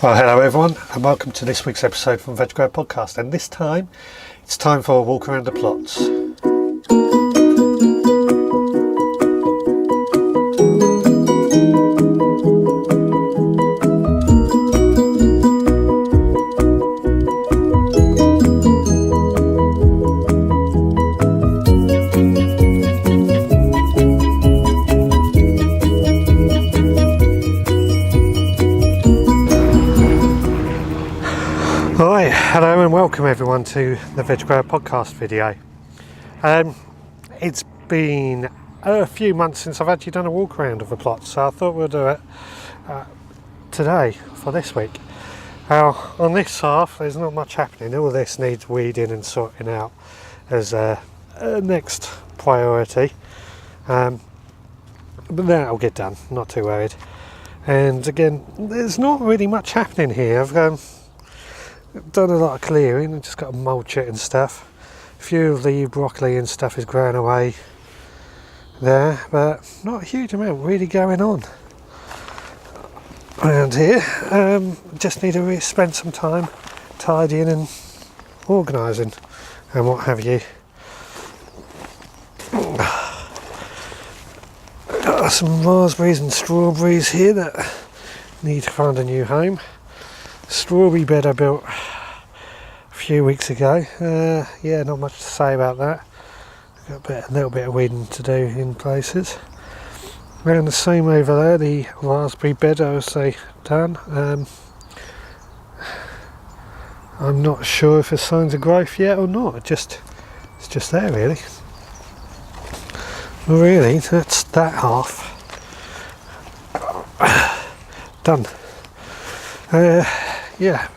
Well, hello everyone, and welcome to this week's episode from Veg Grower Podcast. And this time, it's time for a walk around the plots. Alright, hello and welcome everyone to the Veg Grower Podcast video. It's been a few months since I've actually done a walk around of the plot, so I thought we'll do it today for this week. Now, on this half, there's not much happening. All this needs weeding and sorting out as a next priority. But that'll get done, not too worried. And again, there's not really much happening here. I've done a lot of clearing and just got to mulch it and stuff. A few of the broccoli and stuff is growing away there, but not a huge amount really going on around here. Just need to spend some time tidying and organising and what have you. Got some raspberries and strawberries here that need to find a new home. Strawberry bed I built a few weeks ago. Yeah, not much to say about that. Got a little bit of weeding to do in places. And the same over there, the raspberry bed I was done. I'm not sure if there's signs of growth yet or not. It's just there really. Well, really, that's that half done. Yeah,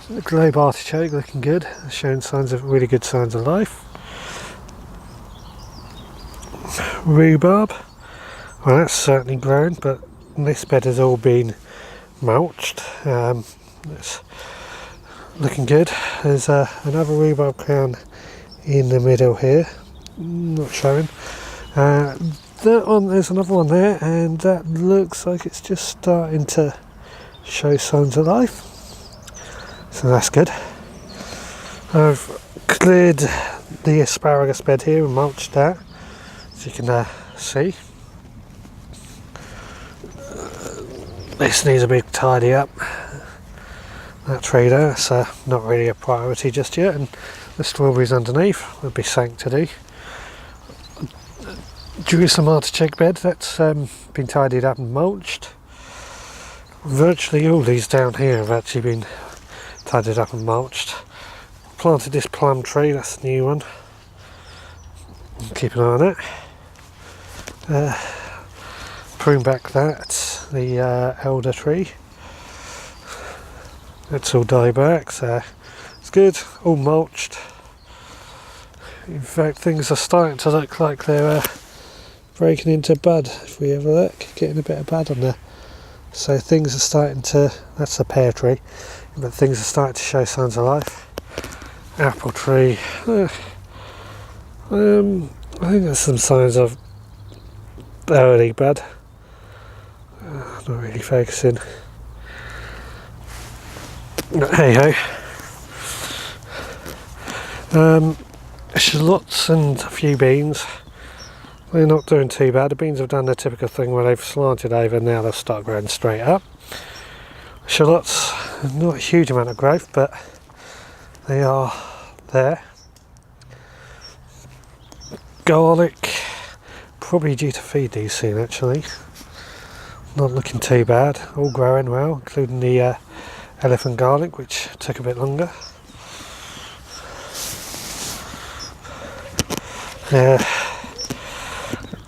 the globe artichoke looking good, showing really good signs of life. Rhubarb, well that's certainly grown, but this bed has all been mulched. It's looking good. There's another rhubarb crown in the middle here, not showing. That one, there's another one there, and that looks like it's just starting to show signs of life, so that's good. I've cleared the asparagus bed here and mulched that, as you can see. This needs a big tidy up, that tree there, so not really a priority just yet, and the strawberries underneath will be something to do. Jerusalem artichoke bed, that's been tidied up and mulched. Virtually all these down here have actually been tidied up and mulched. Planted this plum tree, that's the new one. Keep an eye on it. Prune back the elder tree. That's all die back, so it's good, all mulched. In fact, things are starting to look like they're breaking into bud, if we have a look, getting a bit of bud on there. So things are starting to, that's a pear tree, but things are starting to show signs of life. Apple tree, I think there's some signs of early bud. Not really focusing. Hey ho. Shallots and a few beans. They're not doing too bad. The beans have done the typical thing where they've slanted over, now they'll start growing straight up. Shallots, not a huge amount of growth, but they are there. Garlic, probably due to feed these soon actually. Not looking too bad, all growing well, including the elephant garlic, which took a bit longer.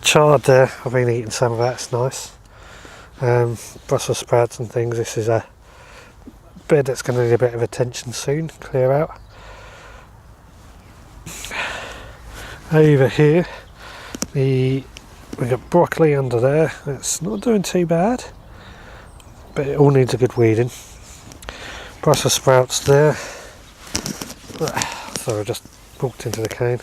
Chard there, I've been eating some of that, it's nice. Brussels sprouts and things, this is a bed that's going to need a bit of attention soon, clear out. Over here, we've got broccoli under there, that's not doing too bad, but it all needs a good weeding. Brussels sprouts there. Sorry, I just walked into the cane.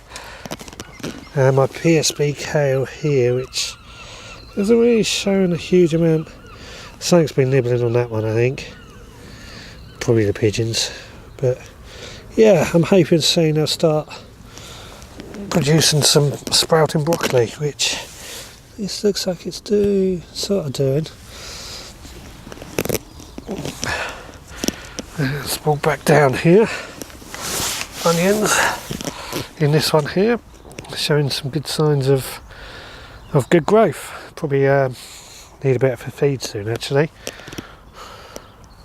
My PSB kale here, which hasn't really shown a huge amount. Something's been nibbling on that one, I think. probably the pigeons. But yeah, I'm hoping soon they'll start producing some sprouting broccoli, which this looks like it's sort of doing. Let's walk back down here. Onions in this one here, showing some good signs of good growth. Probably need a bit of a feed soon, actually.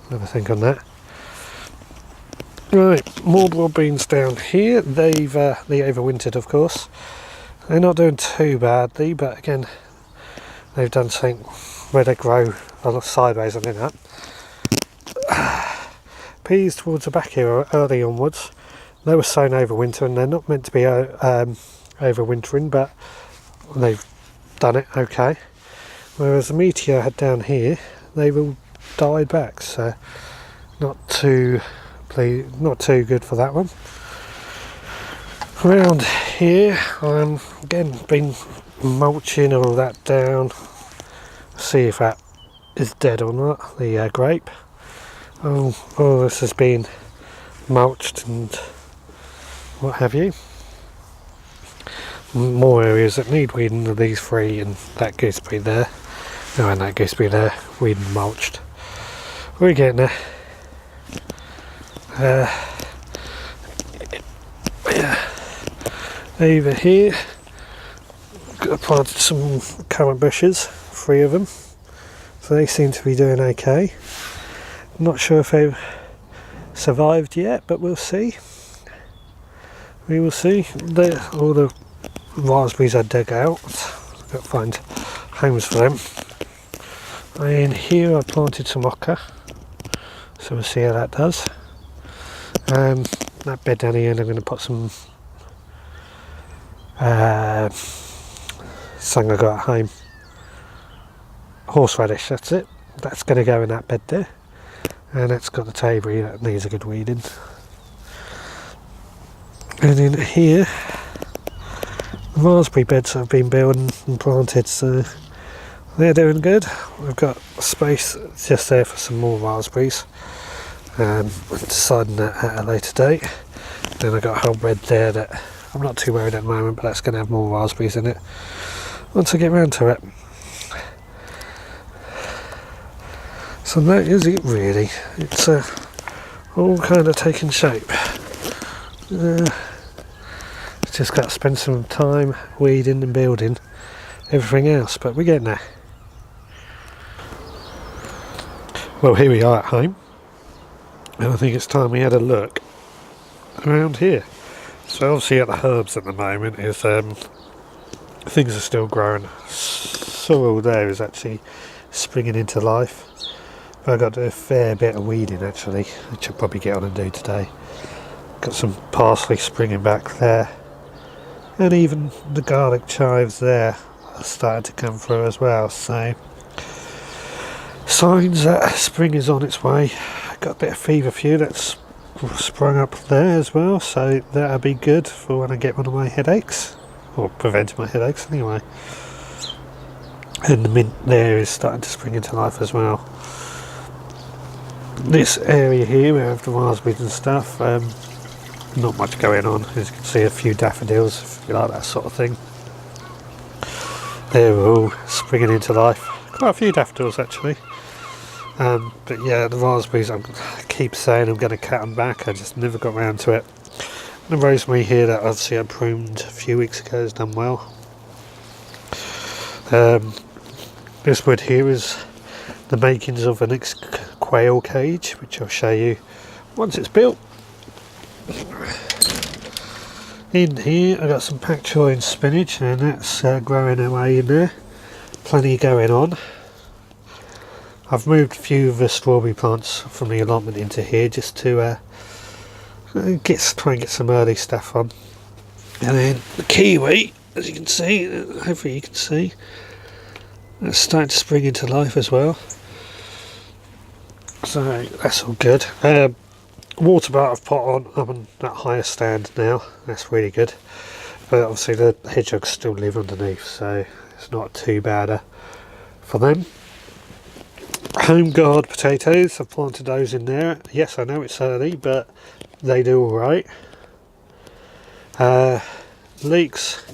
Have a think on that. Right, more broad beans down here. They overwintered, of course. They're not doing too badly, but again, they've done something where they grow a lot sideways on that. Peas towards the back here, early onwards. They were sown over winter, and they're not meant to be overwintering, but they've done it okay. Whereas the meteor had down here, they've all died back, so not too good for that one. Around here, I'm again been mulching all that down. See if that is dead or not. The grape. All this has been mulched and what have you. More areas that need weeding are these three and that gooseberry there. Oh, and that gooseberry there, weeding mulched. We're getting there. Yeah. Over here, I planted some currant bushes, 3 of them. So they seem to be doing okay. Not sure if they've survived yet, but we'll see. We will see. All the raspberries I dug out. I've got to find homes for them. And here I planted some okra, so we'll see how that does. That bed down here, and I'm going to put some something I got at home. Horseradish, that's it. That's going to go in that bed there. And it's got the table here that needs a good weeding. And in here, the raspberry beds I've been building and planted, so they're doing good. We've got space just there for some more raspberries. I'm deciding that at a later date. Then I've got a whole bed there that I'm not too worried at the moment, but that's going to have more raspberries in it once I get round to it. So that is it really. It's all kind of taking shape. Just got to spend some time weeding and building everything else, but we're getting there. Well, here we are at home, and I think it's time we had a look around here. So obviously at the herbs at the moment is things are still growing. Sorrel there is actually springing into life. But I've got to do a fair bit of weeding actually, which I'll probably get on and do today. Got some parsley springing back there, and even the garlic chives there are starting to come through as well, so signs that spring is on its way. Got a bit of feverfew that's sprung up there as well, so that'll be good for when I get one of my headaches, or prevent my headaches anyway. And the mint there is starting to spring into life as well. This area here, we have the raspberries and stuff, not much going on. As you can see, a few daffodils, if you like that sort of thing. They're all springing into life. Quite a few daffodils actually. But yeah, the raspberries, I keep saying I'm going to cut them back, I just never got round to it. The rosemary here that obviously I pruned a few weeks ago has done well. This wood here is the makings of the next quail cage, which I'll show you once it's built. In here I've got some pak choi and spinach, and that's growing away in there. Plenty going on. I've moved a few of the strawberry plants from the allotment into here just to try and get some early stuff on. And then the kiwi, as you can see, hopefully you can see, that's starting to spring into life as well. So that's all good. Water bar I've put on, I'm on that higher stand now, that's really good. But obviously the hedgehogs still live underneath, so it's not too bad for them. home guard potatoes. I've planted those in there. Yes, I know it's early, but they do alright. Leeks,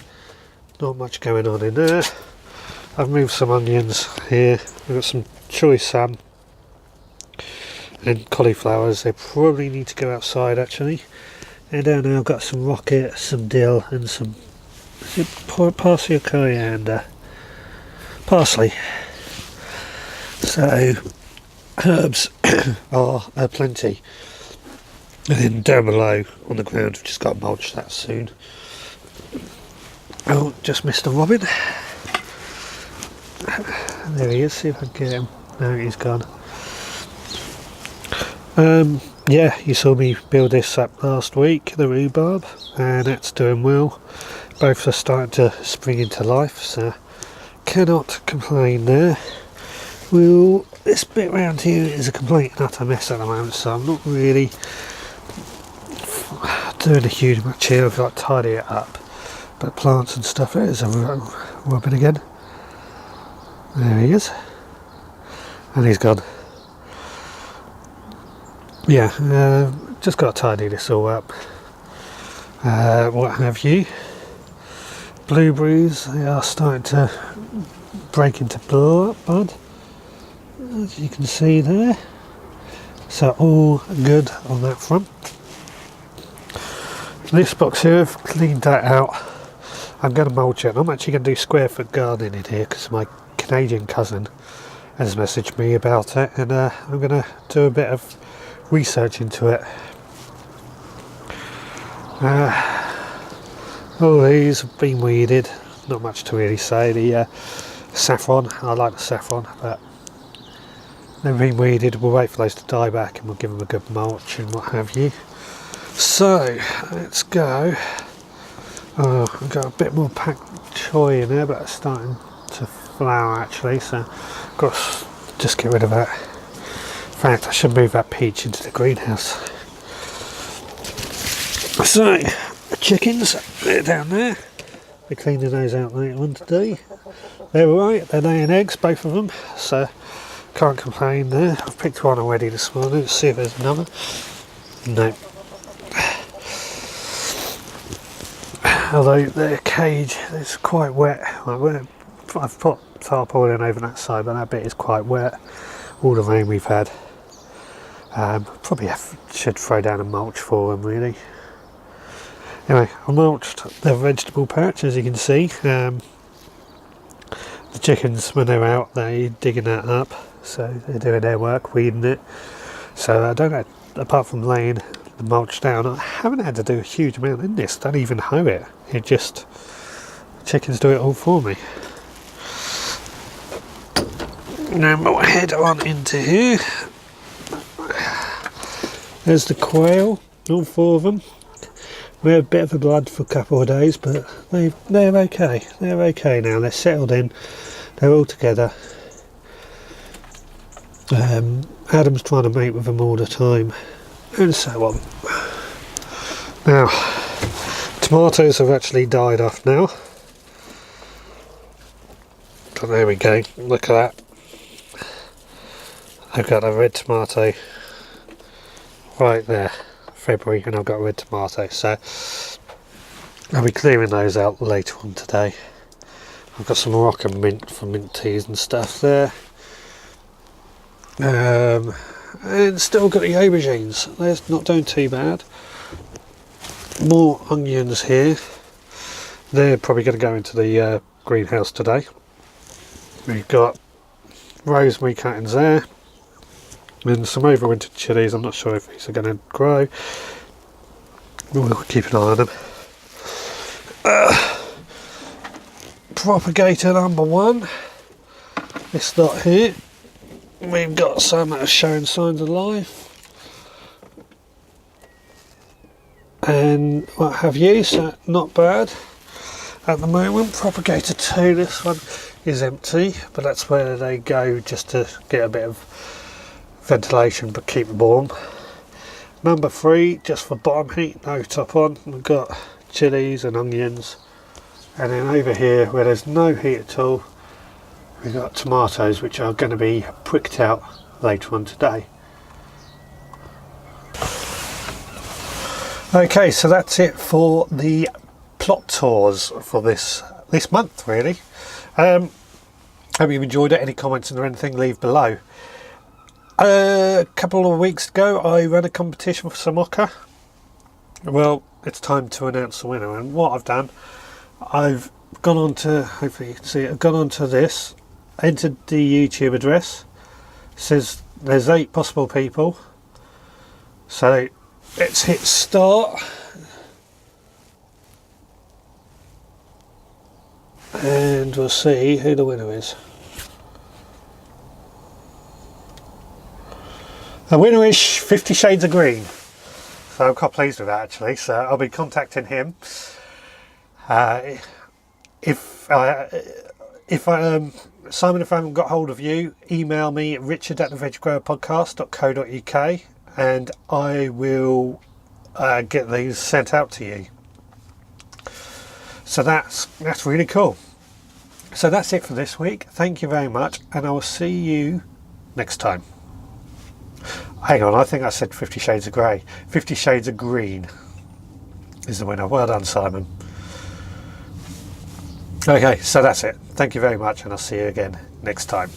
not much going on in there. I've moved some onions here. We've got some choy sam and cauliflowers. They probably need to go outside actually. And down there I've got some rocket, some dill and some parsley or coriander. Parsley. So herbs are plenty. And then down below on the ground we've just got to mulch that soon. Oh, just missed a robin. There he is, see if I can get him. No, he's gone. Yeah, you saw me build this up last week, the rhubarb, and it's doing well. Both are starting to spring into life, so cannot complain there. This bit round here is a complete and utter mess at the moment, so I'm not really doing a huge much here. I've got to tidy it up, but plants and stuff, it is a robin again. There he is, and he's gone. Yeah, just got to tidy this all up. What have you? Blueberries, they are starting to break into bud, as you can see there. So all good on that front. This box here, I've cleaned that out. I'm going to mulch it. I'm actually going to do square foot gardening in here because my Canadian cousin has messaged me about it, and I'm going to do a bit of research into it. All these have been weeded, not much to really say. The saffron, I like the saffron, but they've been weeded. We'll wait for those to die back and we'll give them a good mulch and what have you. So let's go. Oh, I've got a bit more packed choy in there, but it's starting to flower actually, so I've got to just get rid of that. In fact, I should move that peach into the greenhouse. So, the chickens, they're down there. We're cleaning those out later on today. They're alright, they're laying eggs, both of them, so can't complain there. I've picked one already this morning, let's see if there's another. No. Although their cage is quite wet. I've put tarpaulin over that side, but that bit is quite wet. All the rain we've had. Probably should throw down a mulch for them really. Anyway, I mulched the vegetable patch, as you can see. The chickens, when they're out, they're digging that up, so they're doing their work, weeding it. So I don't know, apart from laying the mulch down, I haven't had to do a huge amount in this. Don't even hoe it. It just, chickens do it all for me. Now we'll head on into here. There's the quail, all four of them. We had a bit of a blood for a couple of days, but they're okay. They're okay now. They're settled in. They're all together. Adam's trying to mate with them all the time, and so on. Now, tomatoes have actually died off now. But there we go. Look at that. I've got a red tomato right there, February, and I've got a red tomato, so I'll be clearing those out later on today. I've got some Moroccan mint for mint teas and stuff there, and still got the aubergines. They're not doing too bad. More onions here. They're probably going to go into the greenhouse today. We've got rosemary cuttings there. And some overwintered chilies. I'm not sure if these are going to grow. We'll keep an eye on them. Propagator number one. This lot here. We've got some that are showing signs of life. And what have you, so not bad. At the moment, Propagator 2, this one is empty, but that's where they go just to get a bit of ventilation but keep warm. Number 3, just for bottom heat, no top on. We've got chilies and onions, and then over here where there's no heat at all, We've got tomatoes which are going to be pricked out later on today. Okay, so that's it for the plot tours for this month, really. Hope you've enjoyed it. Any comments or anything, leave below. A couple of weeks ago I ran a competition for some okra. Well, it's time to announce the winner, and what I've done, I've gone on to, hopefully you can see it, I've gone on to this, entered the YouTube address. It says there's 8 possible people, so let's hit start, and we'll see who the winner is. The winner is 50 Shades of Green, so I'm quite pleased with that actually, so I'll be contacting him. If Simon, if I haven't got hold of you, email me at richard@theveggrowerpodcast.co.uk and I will get these sent out to you. So that's really cool. So that's it for this week. Thank you very much, and I will see you next time. Hang on, I think I said 50 Shades of Grey. 50 Shades of Green is the winner. Well done, Simon. Okay, so that's it. Thank you very much, and I'll see you again next time.